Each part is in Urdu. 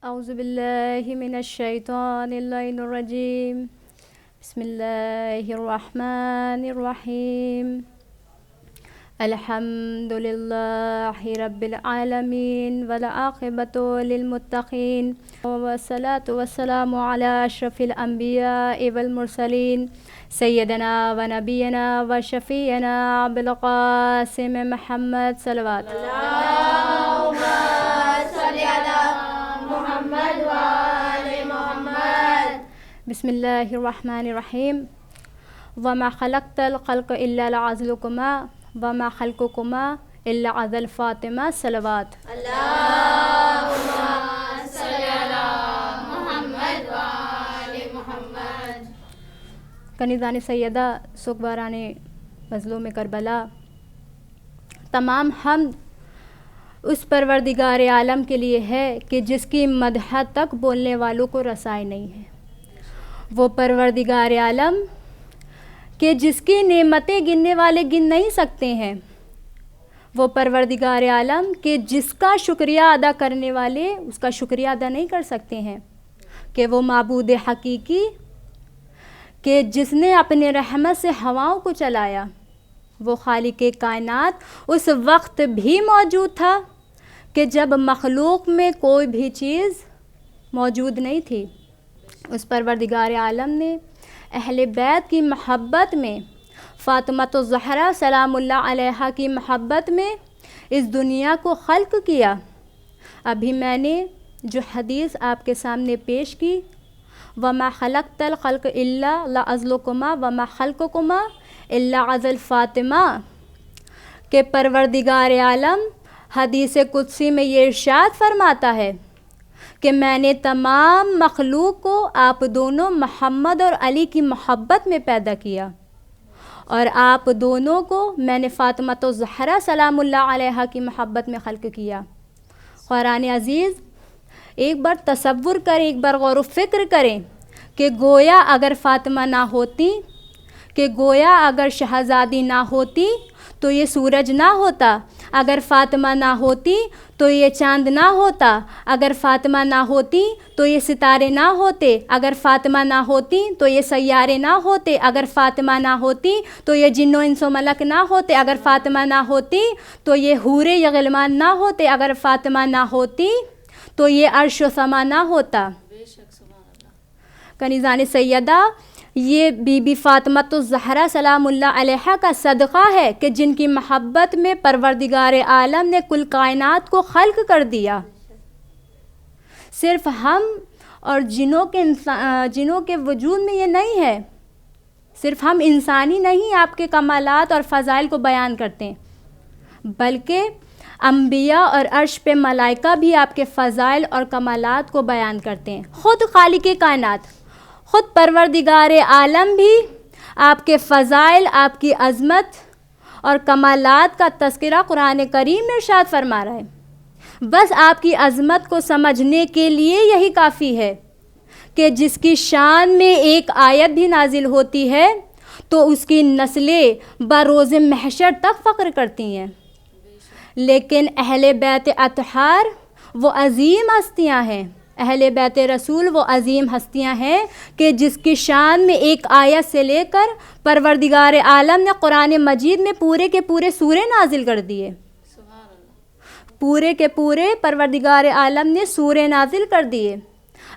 اعوذ باللہ من الشیطان اللعین الرجیم بسم اللہ الرحمن الرحیم الحمد للہ رب العالمین والعاقبۃ للمتقین والصلاۃ والسلام علی اشرف الانبیاء والمرسلین سیدنا و نبینا و شفیعنا ابوالقاسم محمد صلوات اللہم صلی علی محمد و آل محمد. بسم اللہ الرحمن الرحیم وما خلقت الخلق الا لعزلکما وما خلقکما الا عزل فاطمہ صلوات. اللہم صلی علی محمد و آل محمد. کنیزان سیدہ سکباران مظلوم کربلا، تمام حمد اس پروردگار عالم کے لیے ہے کہ جس کی مدح تک بولنے والوں کو رسائی نہیں ہے. وہ پروردگار عالم کہ جس کی نعمتیں گننے والے گن نہیں سکتے ہیں. وہ پروردگار عالم کہ جس کا شکریہ ادا کرنے والے اس کا شکریہ ادا نہیں کر سکتے ہیں. کہ وہ معبود حقیقی کہ جس نے اپنے رحمت سے ہواؤں کو چلایا. وہ خالق کائنات اس وقت بھی موجود تھا کہ جب مخلوق میں کوئی بھی چیز موجود نہیں تھی. اس پروردگار عالم نے اہل بیت کی محبت میں، فاطمۃ الزہرا سلام اللہ علیہا کی محبت میں اس دنیا کو خلق کیا. ابھی میں نے جو حدیث آپ کے سامنے پیش کی، وما خلقت الخلق الا لعزلکما وما خلقکما الا عزل فاطمہ، کہ پروردگار عالم حدیث قدسی میں یہ ارشاد فرماتا ہے کہ میں نے تمام مخلوق کو آپ دونوں محمد اور علی کی محبت میں پیدا کیا، اور آپ دونوں کو میں نے فاطمۃ الزہرا سلام اللہ علیہا کی محبت میں خلق کیا. قرآن عزیز ایک بار تصور کریں، ایک بار غور و فکر کریں کہ گویا اگر فاطمہ نہ ہوتی، کہ گویا اگر شہزادی نہ ہوتی تو یہ سورج نہ ہوتا، اگر فاطمہ نہ ہوتی تو یہ چاند نہ ہوتا، اگر فاطمہ نہ ہوتی تو یہ ستارے نہ ہوتے، اگر فاطمہ نہ ہوتی تو یہ سیارے نہ ہوتے، اگر فاطمہ نہ ہوتی تو یہ جن و انس و ملک نہ ہوتے، اگر فاطمہ نہ ہوتی تو یہ حورے یا غلمان نہ ہوتے، اگر فاطمہ نہ ہوتی تو یہ عرش و سما نہ ہوتا. کنیزان سیدہ، یہ بی بی فاطمۃ الزہرا سلام اللہ علیہا کا صدقہ ہے کہ جن کی محبت میں پروردگار عالم نے کل کائنات کو خلق کر دیا. صرف ہم اور جنوں کے وجود میں یہ نہیں ہے، صرف ہم انسانی نہیں آپ کے کمالات اور فضائل کو بیان کرتے ہیں، بلکہ انبیاء اور عرش پہ ملائکہ بھی آپ کے فضائل اور کمالات کو بیان کرتے ہیں. خود خالق کائنات، خود پروردگار عالم بھی آپ کے فضائل، آپ کی عظمت اور کمالات کا تذکرہ قرآن کریم میں ارشاد فرما رہا ہے. بس آپ کی عظمت کو سمجھنے کے لیے یہی کافی ہے کہ جس کی شان میں ایک آیت بھی نازل ہوتی ہے تو اس کی نسلیں بروز محشر تک فخر کرتی ہیں. لیکن اہل بیت اطہار وہ عظیم ہستیاں ہیں، اہل بیت رسول وہ عظیم ہستیاں ہیں کہ جس کی شان میں ایک آیت سے لے کر پروردگار عالم نے قرآن مجید میں پورے کے پورے سورے نازل کر دیے. پورے کے پورے پروردگار عالم نے سورے نازل کر دیے.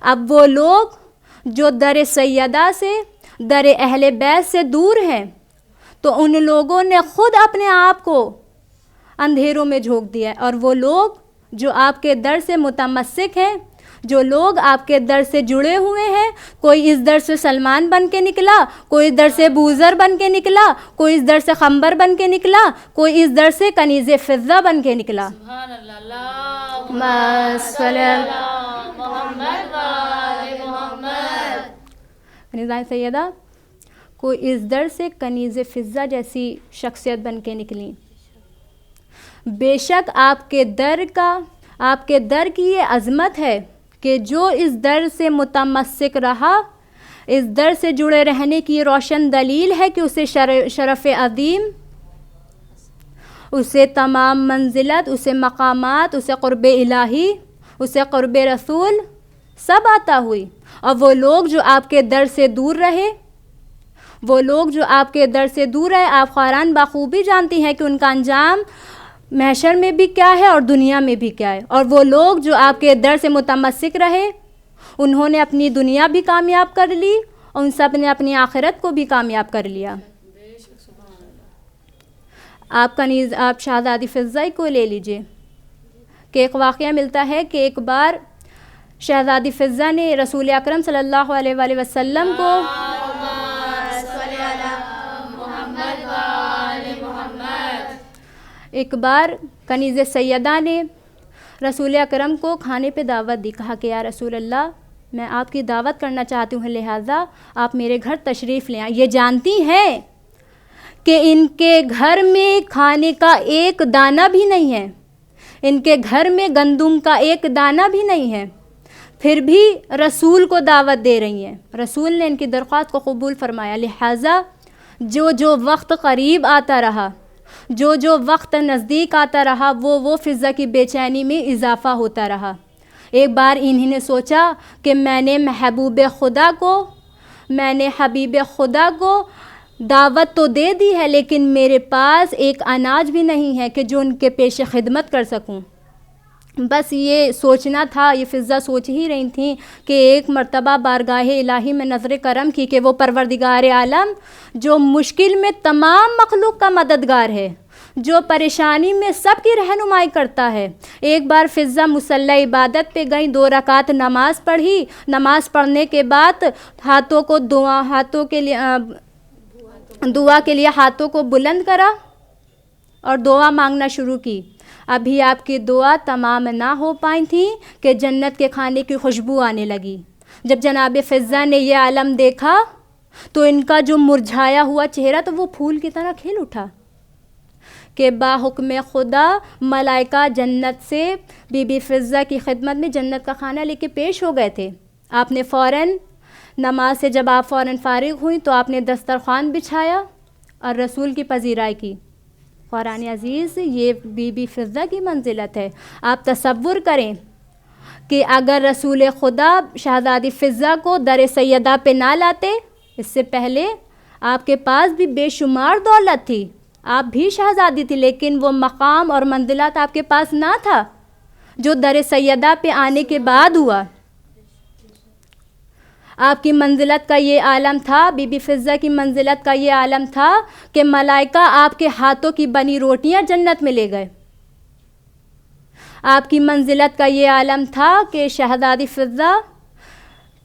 اب وہ لوگ جو در سیدہ سے، در اہل بیت سے دور ہیں، تو ان لوگوں نے خود اپنے آپ کو اندھیروں میں جھونک دیا ہے. اور وہ لوگ جو آپ کے در سے متمسک ہیں، جو لوگ آپ کے در سے جڑے ہوئے ہیں، کوئی اس در سے سلمان بن کے نکلا، کوئی اس در سے بوذر بن کے نکلا، کوئی اس در سے خنبر بن کے نکلا، کوئی اس در سے کنیز فضہ بن کے نکلا. سبحان اللہ. اللہم صلی علی محمد و آل محمد. کنیزان سیدہ، کوئی اس در سے کنیز فضہ جیسی شخصیت بن کے نکلی. بے شک آپ کے در کی یہ عظمت ہے کہ جو اس در سے متمسک رہا، اس در سے جڑے رہنے کی روشن دلیل ہے کہ اسے شرف عظیم، اسے تمام منزلت، اسے مقامات، اسے قرب الہی، اسے قرب رسول سب عطا ہوئی. اور وہ لوگ جو آپ کے در سے دور رہے، وہ لوگ جو آپ کے در سے دور رہے، آپ قرآن بخوبی جانتی ہیں کہ ان کا انجام محشر میں بھی کیا ہے اور دنیا میں بھی کیا ہے. اور وہ لوگ جو آپ کے در سے متمسک رہے، انہوں نے اپنی دنیا بھی کامیاب کر لی اور ان سب نے اپنی آخرت کو بھی کامیاب کر لیا. آپ شہزادی فضہ کو لے لیجئے کہ ایک واقعہ ملتا ہے کہ ایک بار شہزادی فضہ نے رسول اکرم صلی اللہ علیہ وآلہ وسلم کو ایک بار کنیز سیدہ نے رسول اکرم کو کھانے پہ دعوت دی. کہا کہ یا رسول اللہ، میں آپ کی دعوت کرنا چاہتی ہوں، لہٰذا آپ میرے گھر تشریف لیں. یہ جانتی ہیں کہ ان کے گھر میں کھانے کا ایک دانہ بھی نہیں ہے، ان کے گھر میں گندم کا ایک دانہ بھی نہیں ہے، پھر بھی رسول کو دعوت دے رہی ہیں. رسول نے ان کی درخواست کو قبول فرمایا. لہٰذا جو وقت قریب آتا رہا، جو وقت نزدیک آتا رہا، وہ فضہ کی بے چینی میں اضافہ ہوتا رہا. ایک بار انہی نے سوچا کہ میں نے حبیب خدا کو دعوت تو دے دی ہے، لیکن میرے پاس ایک اناج بھی نہیں ہے کہ جو ان کے پیش خدمت کر سکوں. بس یہ سوچنا تھا، یہ فضہ سوچ ہی رہی تھیں کہ ایک مرتبہ بارگاہ الہی میں نظر کرم کی کہ وہ پروردگار عالم جو مشکل میں تمام مخلوق کا مددگار ہے، جو پریشانی میں سب کی رہنمائی کرتا ہے. ایک بار فضہ مصلی عبادت پہ گئیں، 2 رکعت نماز پڑھی. نماز پڑھنے کے بعد دعا کے لیے ہاتھوں کو بلند کرا اور دعا مانگنا شروع کی. ابھی آپ کی دعا تمام نہ ہو پائیں تھیں کہ جنت کے کھانے کی خوشبو آنے لگی. جب جناب فضہ نے یہ عالم دیکھا تو ان کا جو مرجھایا ہوا چہرہ تو وہ پھول کی طرح کھل اٹھا کہ با حکم خدا ملائکہ جنت سے بی بی فضہ کی خدمت میں جنت کا کھانا لے کے پیش ہو گئے تھے. آپ نے نماز سے جب آپ فوراً فارغ ہوئیں تو آپ نے دسترخوان بچھایا اور رسول کی پذیرائی کی. قرآن عزیز یہ بی بی فضہ کی منزلت ہے. آپ تصور کریں کہ اگر رسول خدا شہزادی فضہ کو در سیدہ پہ نہ لاتے، اس سے پہلے آپ کے پاس بھی بے شمار دولت تھی، آپ بھی شہزادی تھی، لیکن وہ مقام اور منزلت آپ کے پاس نہ تھا جو در سیدہ پہ آنے کے بعد ہوا. آپ کی منزلت کا یہ عالم تھا، بی بی فضہ کی منزلت کا یہ عالم تھا کہ ملائکہ آپ کے ہاتھوں کی بنی روٹیاں جنت میں لے گئے. آپ کی منزلت کا یہ عالم تھا کہ شہزادی فضہ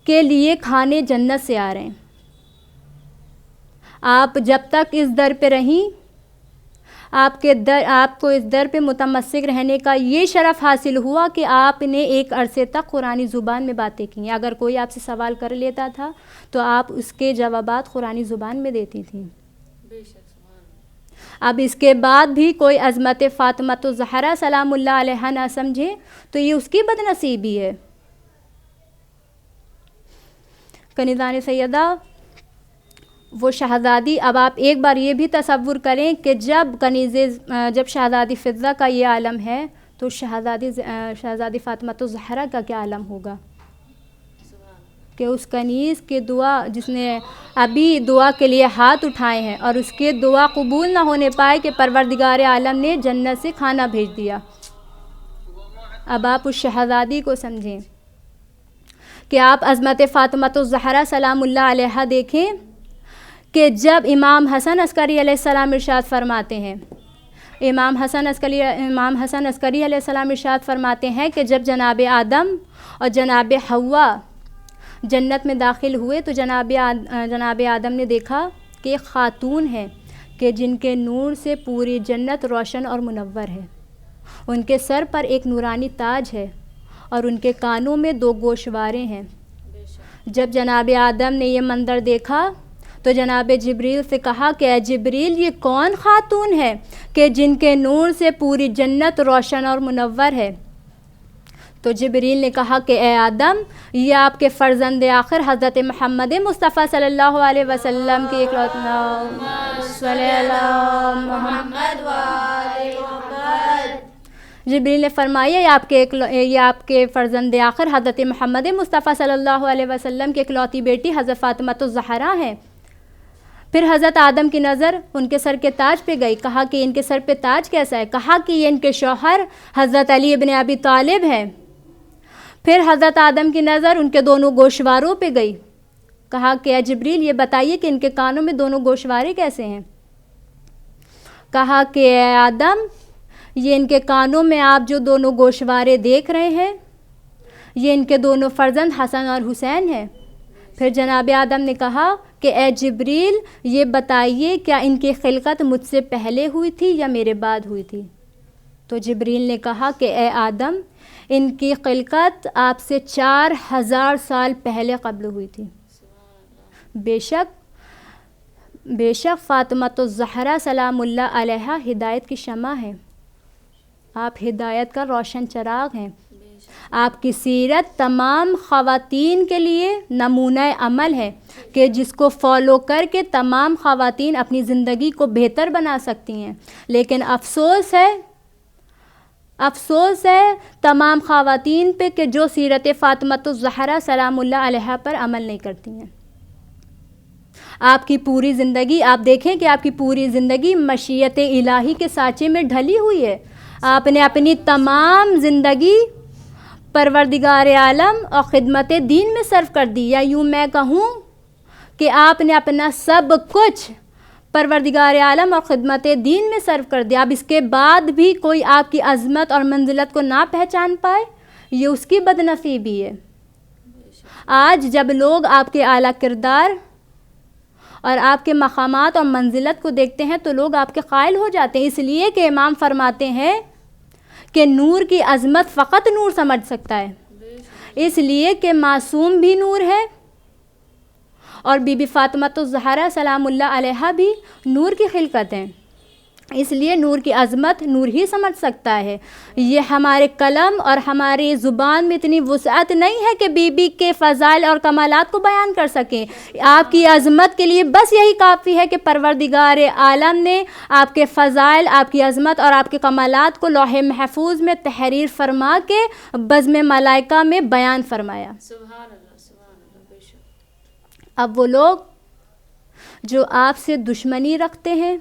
کے لیے کھانے جنت سے آ رہے ہیں. آپ جب تک اس در پہ رہیں، آپ کو اس در پہ متمسک رہنے کا یہ شرف حاصل ہوا کہ آپ نے ایک عرصے تک قرآنی زبان میں باتیں کی. اگر کوئی آپ سے سوال کر لیتا تھا تو آپ اس کے جوابات قرآنی زبان میں دیتی تھیں. اب اس کے بعد بھی کوئی عظمت فاطمۃ الزہرا سلام اللہ علیہا نہ سمجھے تو یہ اس کی بد نصیبی ہے. کنیزان سیدہ وہ شہزادی، اب آپ ایک بار یہ بھی تصور کریں کہ جب شہزادی فضہ کا یہ عالم ہے تو شہزادی فاطمۃ الزہرا کا کیا عالم ہوگا کہ اس کنیز کے دعا، جس نے ابھی دعا کے لیے ہاتھ اٹھائے ہیں اور اس کے دعا قبول نہ ہونے پائے کہ پروردگار عالم نے جنت سے کھانا بھیج دیا. اب آپ اس شہزادی کو سمجھیں کہ آپ عظمت فاطمۃ الزہرا سلام اللہ علیہا دیکھیں کہ جب امام حسن عسکری علیہ السلام ارشاد فرماتے ہیں، امام حسن عسکری علیہ السلام ارشاد فرماتے ہیں کہ جب جناب آدم اور جناب حوا جنت میں داخل ہوئے تو جناب آدم نے دیکھا کہ ایک خاتون ہے کہ جن کے نور سے پوری جنت روشن اور منور ہے. ان کے سر پر ایک نورانی تاج ہے اور ان کے کانوں میں 2 گوشوارے ہیں. جب جناب آدم نے یہ منظر دیکھا تو جناب جبریل سے کہا کہ اے جبریل، یہ کون خاتون ہے کہ جن کے نور سے پوری جنت روشن اور منور ہے؟ تو جبریل نے کہا کہ اے آدم، یہ آپ کے فرزند آخر حضرت محمد مصطفیٰ صلی اللہ علیہ وسلم کی جبریل نے فرمایا یہ آپ کے فرزند آخر حضرت محمد مصطفیٰ صلی اللہ علیہ وسلم کی اکلوتی بیٹی حضرت فاطمہ الزہرا ہیں۔ پھر حضرت آدم کی نظر ان کے سر کے تاج پہ گئی، کہا کہ ان کے سر پہ تاج کیسا ہے؟ کہا کہ یہ ان کے شوہر حضرت علی ابن ابی طالب ہیں۔ پھر حضرت آدم کی نظر ان کے دونوں گوشواروں پہ گئی، کہا کہ اے جبریل یہ بتائیے کہ ان کے کانوں میں دونوں گوشوارے کیسے ہیں؟ کہا کہ اے آدم یہ ان کے کانوں میں آپ جو دونوں گوشوارے دیکھ رہے ہیں یہ ان کے دونوں فرزند حسن اور حسین ہیں۔ پھر جناب آدم نے کہا کہ اے جبریل یہ بتائیے کیا ان کی خلقت مجھ سے پہلے ہوئی تھی یا میرے بعد ہوئی تھی؟ تو جبریل نے کہا کہ اے آدم ان کی خلقت آپ سے 4000 سال پہلے قبل ہوئی تھی۔ بے شک فاطمہ الزہرا سلام اللہ علیہا ہدایت کی شمع ہے، آپ ہدایت کا روشن چراغ ہیں۔ آپ کی سیرت تمام خواتین کے لیے نمونہ عمل ہے کہ جس کو فالو کر کے تمام خواتین اپنی زندگی کو بہتر بنا سکتی ہیں، لیکن افسوس ہے تمام خواتین پہ کہ جو سیرت فاطمہ الزہرا سلام اللہ علیہا پر عمل نہیں کرتی ہیں۔ آپ کی پوری زندگی، آپ دیکھیں کہ آپ کی پوری زندگی مشیت الہی کے سانچے میں ڈھلی ہوئی ہے۔ آپ نے اپنی تمام زندگی پروردگار عالم اور خدمت دین میں صرف کر دی، یا یوں میں کہوں کہ آپ نے اپنا سب کچھ پروردگار عالم اور خدمت دین میں صرف کر دیا۔ اب اس کے بعد بھی کوئی آپ کی عظمت اور منزلت کو نہ پہچان پائے، یہ اس کی بدنصیبی ہے۔ آج جب لوگ آپ کے اعلیٰ کردار اور آپ کے مقامات اور منزلت کو دیکھتے ہیں تو لوگ آپ کے قائل ہو جاتے ہیں، اس لیے کہ امام فرماتے ہیں کہ نور کی عظمت فقط نور سمجھ سکتا ہے، اس لیے کہ معصوم بھی نور ہے اور بی بی فاطمہ الزہرا سلام اللہ علیہا بھی نور کی خلقت ہیں، اس لیے نور کی عظمت نور ہی سمجھ سکتا ہے۔ یہ ہمارے قلم اور ہماری زبان میں اتنی وسعت نہیں ہے کہ بی بی کے فضائل اور کمالات کو بیان کر سکیں۔ آپ کی عظمت کے لیے بس یہی کافی ہے کہ پروردگار عالم نے آپ کے فضائل، آپ کی عظمت اور آپ کے کمالات کو لوح محفوظ میں تحریر فرما کے بزم ملائکہ میں بیان فرمایا۔ سبحان اللہ، سبحان اللہ، بے شک۔ اب وہ لوگ جو آپ سے دشمنی رکھتے ہیں،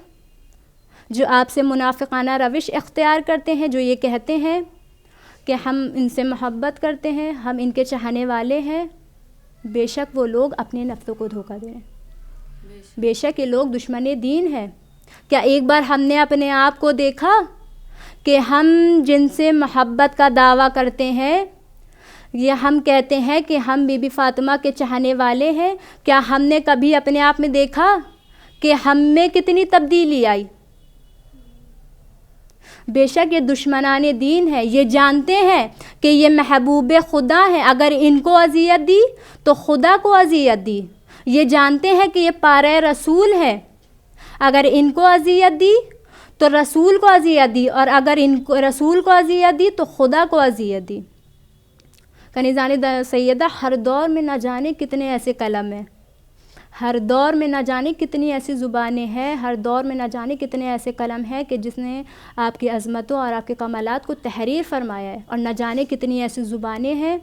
جو آپ سے منافقانہ روش اختیار کرتے ہیں، جو یہ کہتے ہیں کہ ہم ان سے محبت کرتے ہیں، ہم ان کے چاہنے والے ہیں، بے شک وہ لوگ اپنے نفسوں کو دھوکہ دے رہے ہیں، بے شک یہ لوگ دشمن دین ہیں۔ کیا ایک بار ہم نے اپنے آپ کو دیکھا کہ ہم جن سے محبت کا دعویٰ کرتے ہیں، یہ ہم کہتے ہیں کہ ہم بی بی فاطمہ کے چاہنے والے ہیں، کیا ہم نے کبھی اپنے آپ میں دیکھا کہ ہم میں کتنی تبدیلی آئی؟ بے شک یہ دشمنان دین ہے، یہ جانتے ہیں کہ یہ محبوب خدا ہیں، اگر ان کو اذیت دی تو خدا کو اذیت دی۔ یہ جانتے ہیں کہ یہ پارہ رسول ہے، اگر ان کو اذیت دی تو رسول کو اذیت دی، اور اگر ان کو رسول کو اذیت دی تو خدا کو اذیت دی۔ کنیزان سیدہ، ہر دور میں نہ جانے کتنے ایسے کلم ہیں، ہر دور میں نہ جانے کتنی ایسی زبانیں ہیں، ہر دور میں نہ جانے کتنے ایسے قلم ہیں کہ جس نے آپ کی عظمتوں اور آپ کے کمالات کو تحریر فرمایا ہے، اور نہ جانے کتنی ایسی زبانیں ہیں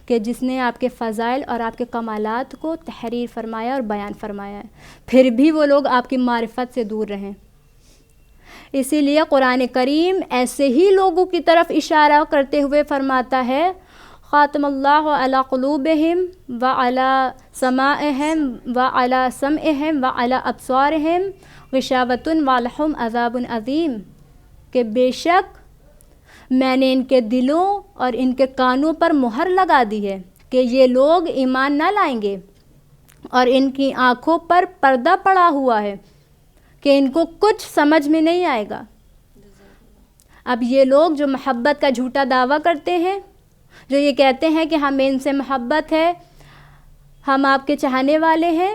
کہ جس نے آپ کے فضائل اور آپ کے کمالات کو تحریر فرمایا اور بیان فرمایا ہے، پھر بھی وہ لوگ آپ کی معرفت سے دور رہیں۔ اسی لیے قرآن کریم ایسے ہی لوگوں کی طرف اشارہ کرتے ہوئے فرماتا ہے، خاتم اللہ علی قلوبہم وعلی سماعہم وعلی سمعہم وعلی ابصارہم غشاوۃ ولہم عذاب عظیم، کہ بے شک میں نے ان کے دلوں اور ان کے کانوں پر مہر لگا دی ہے کہ یہ لوگ ایمان نہ لائیں گے، اور ان کی آنکھوں پر پردہ پڑا ہوا ہے کہ ان کو کچھ سمجھ میں نہیں آئے گا۔ اب یہ لوگ جو محبت کا جھوٹا دعویٰ کرتے ہیں، جو یہ کہتے ہیں کہ ہمیں ان سے محبت ہے، ہم آپ کے چاہنے والے ہیں،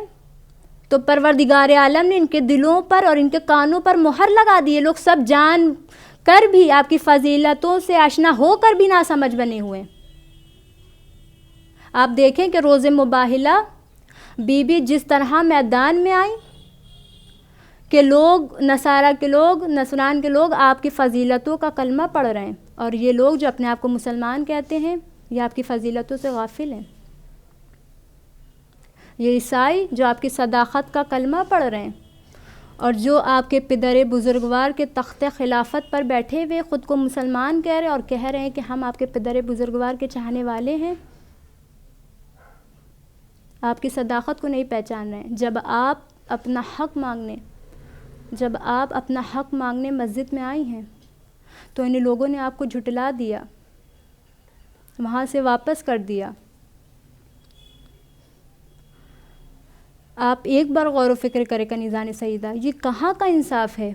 تو پروردگار عالم نے ان کے دلوں پر اور ان کے کانوں پر مہر لگا دی ہے۔ لوگ سب جان کر بھی، آپ کی فضیلتوں سے آشنا ہو کر بھی نہ سمجھ بنے ہوئے۔ آپ دیکھیں کہ روز مباہلہ بی بی جس طرح میدان میں آئیں کہ لوگ نصارہ کے لوگ، نصران کے لوگ آپ کی فضیلتوں کا کلمہ پڑھ رہے ہیں، اور یہ لوگ جو اپنے آپ کو مسلمان کہتے ہیں یہ آپ کی فضیلتوں سے غافل ہیں. یہ عیسائی جو آپ کی صداقت کا کلمہ پڑھ رہے ہیں اور جو آپ کے پدر بزرگوار کے تخت خلافت پر بیٹھے ہوئے خود کو مسلمان کہہ رہے ہیں اور کہہ رہے ہیں کہ ہم آپ کے پدر بزرگوار کے چاہنے والے ہیں، آپ کی صداقت کو نہیں پہچان رہے ہیں. جب آپ اپنا حق مانگنے مسجد میں آئی ہیں تو ان لوگوں نے آپ کو جھٹلا دیا، وہاں سے واپس کر دیا. آپ ایک بار غور و فکر کریں کنیزان سیدہ، یہ کہاں کا انصاف ہے؟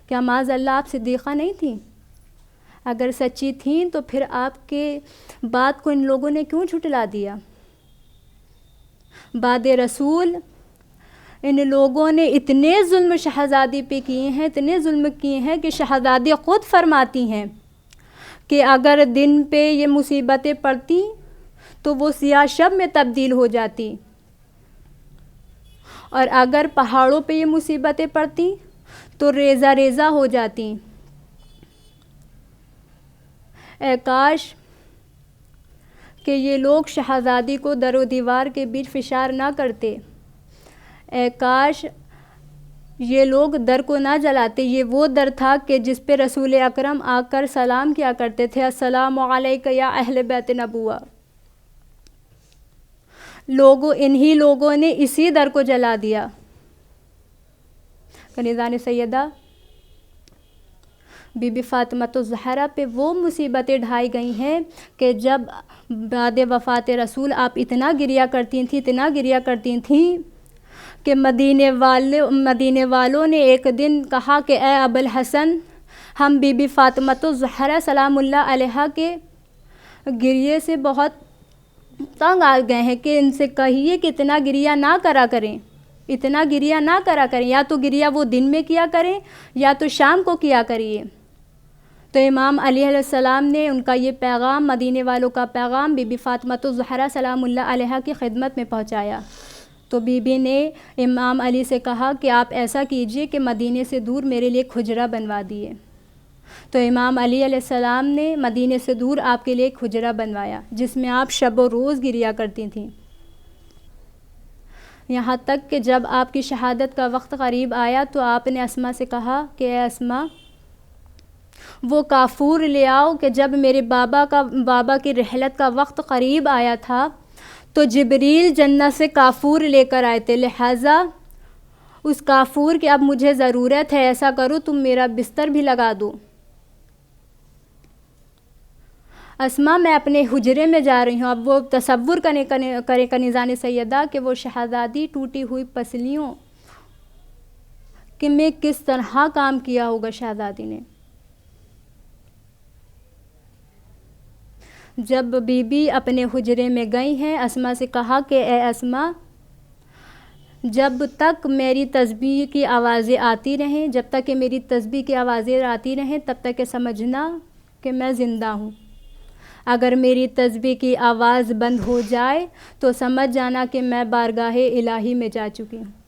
کیا معاذ اللہ آپ صدیقہ نہیں تھیں؟ اگر سچی تھیں تو پھر آپ کے بات کو ان لوگوں نے کیوں جھٹلا دیا؟ بعد رسول ان لوگوں نے اتنے ظلم شہزادی پہ کیے ہیں، اتنے ظلم کیے ہیں کہ شہزادی خود فرماتی ہیں کہ اگر دن پہ یہ مصیبتیں پڑتی تو وہ سیاہ شب میں تبدیل ہو جاتی، اور اگر پہاڑوں پہ یہ مصیبتیں پڑتی تو ریزہ ریزہ ہو جاتی. اے کاش کہ یہ لوگ شہزادی کو در و دیوار کے بیچ فشار نہ کرتے، اے کاش یہ لوگ در کو نہ جلاتے. یہ وہ در تھا کہ جس پہ رسول اکرم آ کر سلام کیا کرتے تھے، السلام علیک یا اہل بیت نبوہ. انہی لوگوں نے اسی در کو جلا دیا. کنیزان سیدہ بی بی فاطمہ الزہرا پہ وہ مصیبتیں ڈھائی گئی ہیں کہ جب بعد وفات رسول آپ اتنا گریا کرتی تھیں کہ مدینے والوں نے ایک دن کہا کہ اے ابوالحسن، ہم بی بی فاطمہ الزہرا سلام اللہ علیہا کے گریے سے بہت تنگ آ گئے ہیں کہ ان سے کہیے کہ اتنا گریا نہ کرا کریں، یا تو گریا وہ دن میں کیا کریں یا تو شام کو کیا کریے. تو امام علی علیہ السلام نے ان کا یہ پیغام، مدینے والوں کا پیغام بی بی فاطمہ الزہرا سلام اللہ علیہا کی خدمت میں پہنچایا. تو بی بی نے امام علی سے کہا کہ آپ ایسا کیجئے کہ مدینے سے دور میرے لیے ایک حجرہ بنوا دیے. تو امام علی علیہ السلام نے مدینے سے دور آپ کے لیے ایک حجرہ بنوایا جس میں آپ شب و روز گریا کرتی تھیں. یہاں تک کہ جب آپ کی شہادت کا وقت قریب آیا تو آپ نے اسما سے کہا کہ اے اسما، وہ کافور لے آؤ کہ جب میرے بابا کی رحلت کا وقت قریب آیا تھا تو جبریل جنت سے کافور لے کر آئے تھے، لہٰذا اس کافور کی اب مجھے ضرورت ہے، ایسا کرو تم میرا بستر بھی لگا دو. اسما، میں اپنے حجرے میں جا رہی ہوں. اب وہ تصور کرے کنیزان سیدہ کہ وہ شہزادی ٹوٹی ہوئی پسلیوں کہ میں کس طرح کام کیا ہوگا شہزادی نے. جب بی بی اپنے حجرے میں گئی ہیں، اسما سے کہا کہ اے اسما، جب تک میری تسبیح کی آوازیں آتی رہیں تب تک کہ سمجھنا کہ میں زندہ ہوں. اگر میری تسبیح کی آواز بند ہو جائے تو سمجھ جانا کہ میں بارگاہ الہی میں جا چکی ہوں.